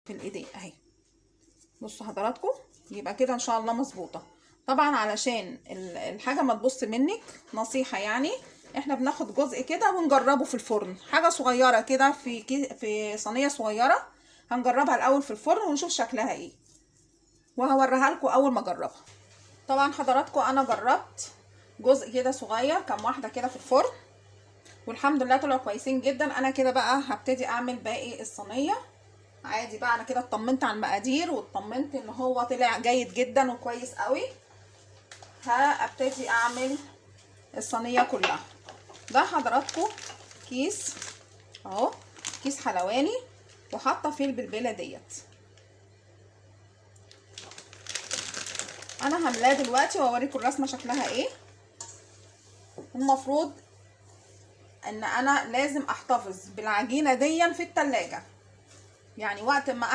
في الايدين اهي. بصوا حضراتكم، يبقى كده ان شاء الله مظبوطه. طبعا علشان الحاجه ما تبص منك، نصيحه يعني، احنا بناخد جزء كده ونجربه في الفرن، حاجه صغيره كده في صينيه صغيره. هنجربها الاول في الفرن ونشوف شكلها ايه، وهوريها لكم اول ما اجربها. طبعا حضراتكم انا جربت جزء كده صغير، كام واحده كده في الفرن، والحمد لله طلعوا كويسين جدا. انا كده بقى هبتدي اعمل باقي الصينيه عادي بقى. انا كده اطمنت على المقادير واطمنت ان هو طلع جيد جدا وكويس قوي. هبتدي اعمل الصينيه كلها. ده حضراتكم كيس اهو، كيس حلواني، وحاطه فيه البلبله ديت. انا هملاه دلوقتي واوريكم الرسمه شكلها ايه. المفروض ان انا لازم احتفظ بالعجينه دي في التلاجة، يعني وقت ما